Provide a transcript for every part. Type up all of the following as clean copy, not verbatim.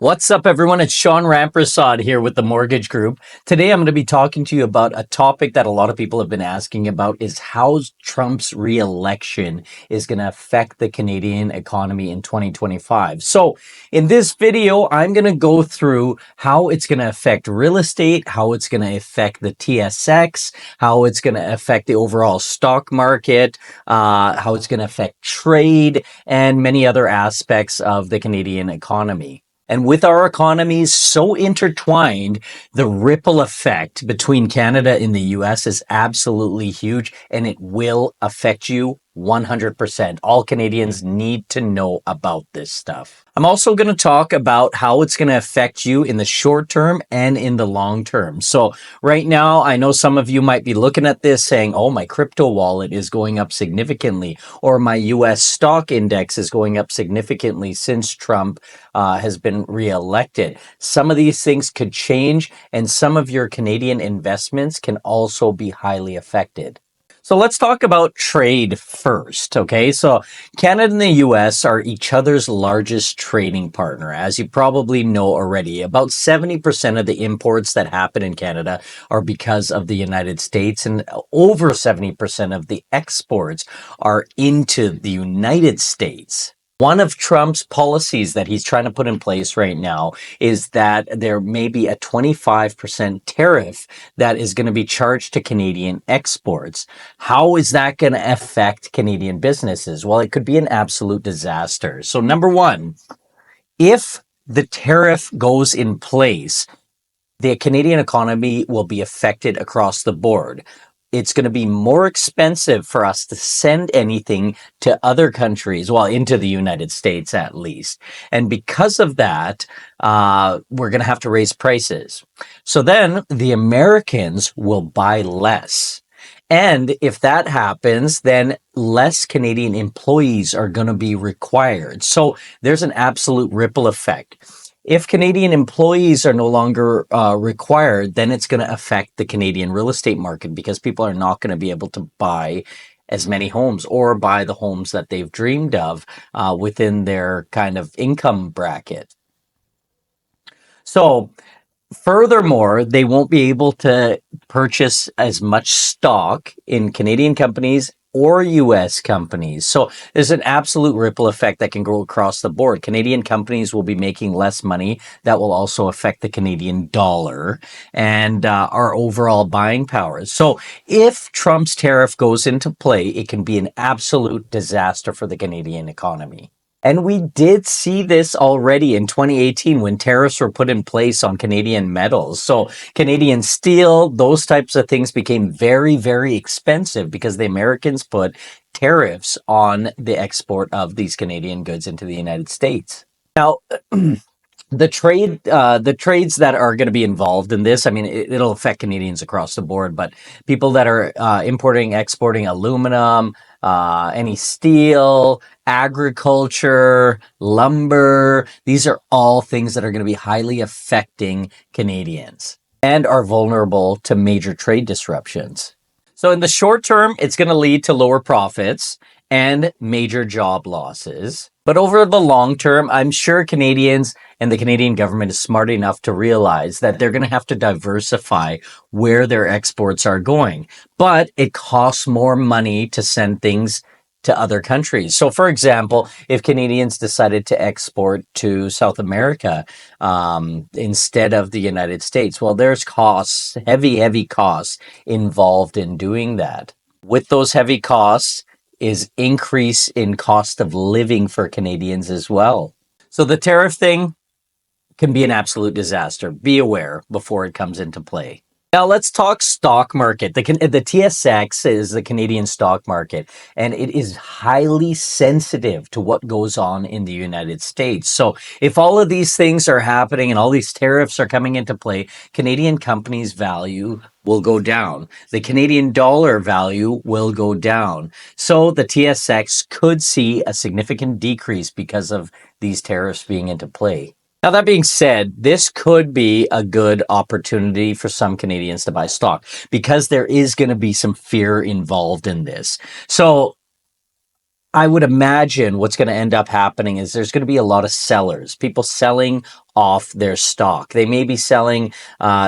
What's up, everyone? It's Sean Rampersad here with the Mortgage Group. Today, I'm going to be talking to you about a topic that a lot of people have been asking about is how Trump's re-election is going to affect the Canadian economy in 2025. So in this video, I'm going to go through how it's going to affect real estate, how it's going to affect the TSX, how it's going to affect the overall stock market, how it's going to affect trade, and many other aspects of the Canadian economy. And with our economies so intertwined, the ripple effect between Canada and the US is absolutely huge, and it will affect you 100%. All Canadians need to know about this stuff. I'm also going to talk about how it's going to affect you in the short term and in the long term. So right now, I know some of you might be looking at this saying, oh, my crypto wallet is going up significantly, or my US stock index is going up significantly since Trump has been reelected. Some of these things could change, and some of your Canadian investments can also be highly affected. So let's talk about trade first, okay? So Canada and the US are each other's largest trading partner. As you probably know already, about 70% of the imports that happen in Canada are because of the United States, and over 70% of the exports are into the United States. One of Trump's policies that he's trying to put in place right now is that there may be a 25% tariff that is going to be charged to Canadian exports. How is that going to affect Canadian businesses? Well, it could be an absolute disaster. So number one, if the tariff goes in place, the Canadian economy will be affected across the board. It's going to be more expensive for us to send anything to other countries, well, into the United States at least. And because of that, we're going to have to raise prices. So then the Americans will buy less. And if that happens, then less Canadian employees are going to be required. So there's an absolute ripple effect. If Canadian employees are no longer required, then it's going to affect the Canadian real estate market because people are not going to be able to buy as many homes or buy the homes that they've dreamed of within their kind of income bracket. So furthermore, they won't be able to purchase as much stock in Canadian companies or US companies. So there's an absolute ripple effect that can go across the board. Canadian companies will be making less money. That will also affect the Canadian dollar and our overall buying power. So if Trump's tariff goes into play, it can be an absolute disaster for the Canadian economy. And we did see this already in 2018 when tariffs were put in place on Canadian metals. So Canadian steel, those types of things became very, very expensive because the Americans put tariffs on the export of these Canadian goods into the United States. Now, the trades that are going to be involved in this, I mean, it'll affect Canadians across the board, but people that are importing, exporting aluminum, any steel, agriculture, lumber, these are all things that are going to be highly affecting Canadians and are vulnerable to major trade disruptions. So in the short term, it's going to lead to lower profits and major job losses. But over the long term, I'm sure Canadians and the Canadian government is smart enough to realize that they're going to have to diversify where their exports are going. But it costs more money to send things to other countries. So for example, if Canadians decided to export to South America instead of the United States, well, there's costs, heavy costs involved in doing that. With those heavy costs is increase in cost of living for Canadians as well. So the tariff thing can be an absolute disaster. Be aware before it comes into play. Now let's talk stock market. The TSX is the Canadian stock market, and it is highly sensitive to what goes on in the United States. So if all of these things are happening and all these tariffs are coming into play, Canadian companies' value will go down. The Canadian dollar value will go down. So the TSX could see a significant decrease because of these tariffs being into play. Now, that being said, this could be a good opportunity for some Canadians to buy stock because there is going to be some fear involved in this. So I would imagine what's going to end up happening is there's going to be a lot of sellers, people selling off their stock. They may be selling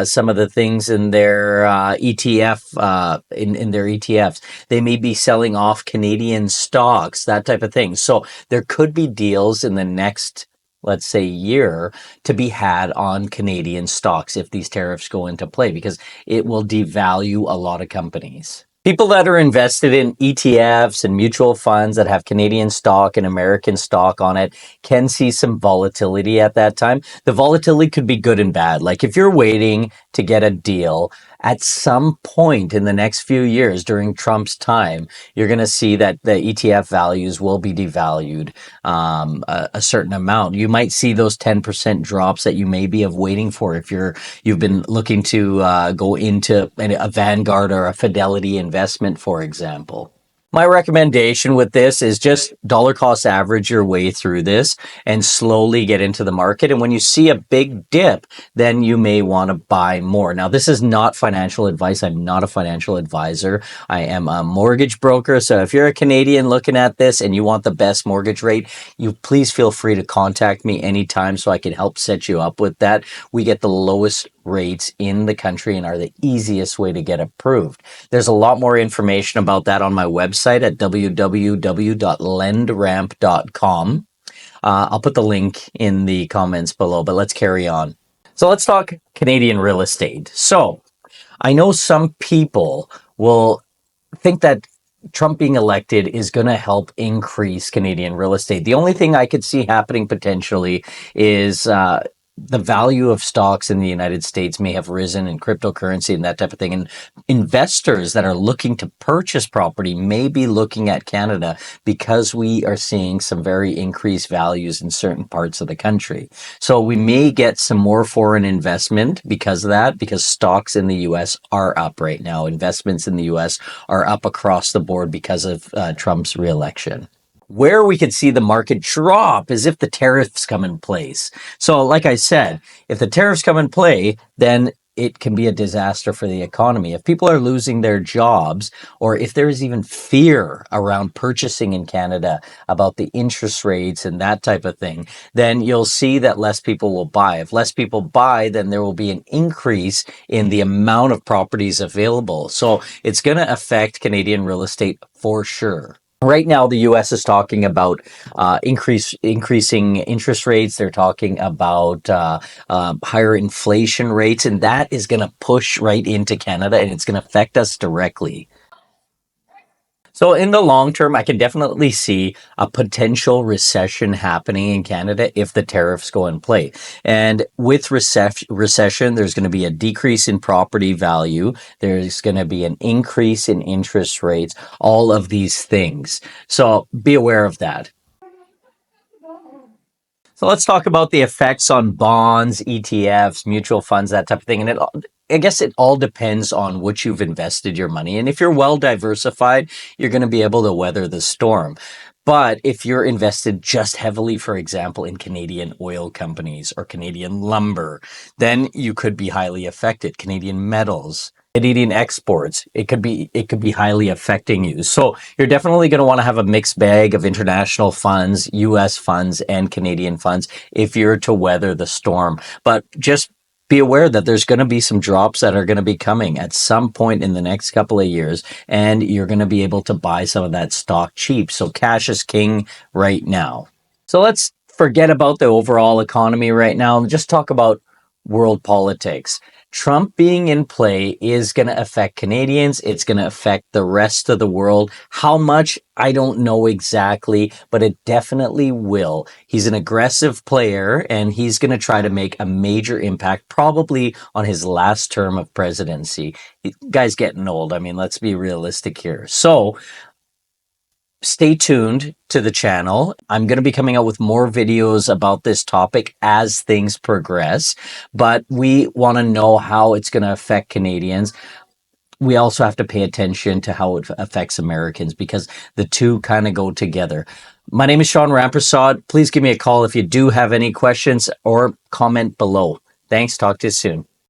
some of the things in their ETF, in their ETFs. They may be selling off Canadian stocks, that type of thing. So there could be deals in the next, let's say, year to be had on Canadian stocks if these tariffs go into play, because it will devalue a lot of companies. People that are invested in ETFs and mutual funds that have Canadian stock and American stock on it can see some volatility at that time. The volatility could be good and bad. Like if you're waiting to get a deal, at some point in the next few years during Trump's time, you're going to see that the ETF values will be devalued a certain amount. You might see those 10% drops that you may be of waiting for if you've been looking to go into a Vanguard or a Fidelity investment, for example. My recommendation with this is just dollar cost average your way through this and slowly get into the market. And when you see a big dip, then you may want to buy more. Now, this is not financial advice. I'm not a financial advisor. I am a mortgage broker. So if you're a Canadian looking at this and you want the best mortgage rate, you please feel free to contact me anytime so I can help set you up with that. We get the lowest rates in the country and are the easiest way to get approved. There's a lot more information about that on my website at www.lendramp.com. I'll put the link in the comments below, but let's carry on. So let's talk Canadian real estate. So I know some people will think that Trump being elected is going to help increase Canadian real estate. The only thing I could see happening potentially is the value of stocks in the United States may have risen in cryptocurrency and that type of thing. And investors that are looking to purchase property may be looking at Canada because we are seeing some very increased values in certain parts of the country. So we may get some more foreign investment because of that, because stocks in the US are up right now. Investments in the US are up across the board because of Trump's reelection. Where we could see the market drop is if the tariffs come in place. So like I said, if the tariffs come in play, then it can be a disaster for the economy. If people are losing their jobs, or if there is even fear around purchasing in Canada about the interest rates and that type of thing, then you'll see that less people will buy. If less people buy, then there will be an increase in the amount of properties available. So it's going to affect Canadian real estate for sure. Right now, the U.S. is talking about increasing interest rates. They're talking about higher inflation rates, and that is going to push right into Canada, and it's going to affect us directly. So in the long term, I can definitely see a potential recession happening in Canada if the tariffs go in play. And with recession, there's going to be a decrease in property value. There's going to be an increase in interest rates, all of these things. So be aware of that. So let's talk about the effects on bonds, ETFs, mutual funds, that type of thing. And I guess it all depends on what you've invested your money in. If you're well diversified, you're going to be able to weather the storm. But if you're invested just heavily, for example, in Canadian oil companies or Canadian lumber, then you could be highly affected. Canadian metals, Canadian exports, it could be highly affecting you. So you're definitely going to want to have a mixed bag of international funds, US funds, and Canadian funds if you're to weather the storm. But just be aware that there's going to be some drops that are going to be coming at some point in the next couple of years, and you're going to be able to buy some of that stock cheap. So cash is king right now. So let's forget about the overall economy right now and just talk about world politics. Trump being in play is going to affect Canadians. It's going to affect the rest of the world. How much? I don't know exactly, but it definitely will. He's an aggressive player, and he's going to try to make a major impact, probably on his last term of presidency. Guy's getting old. I mean, let's be realistic here. So stay tuned to the channel. I'm going to be coming out with more videos about this topic as things progress, but we want to know how it's going to affect Canadians. We also have to pay attention to how it affects Americans because the two kind of go together. My name is Sean Rampersad. Please give me a call if you do have any questions or comment below. Thanks. Talk to you soon.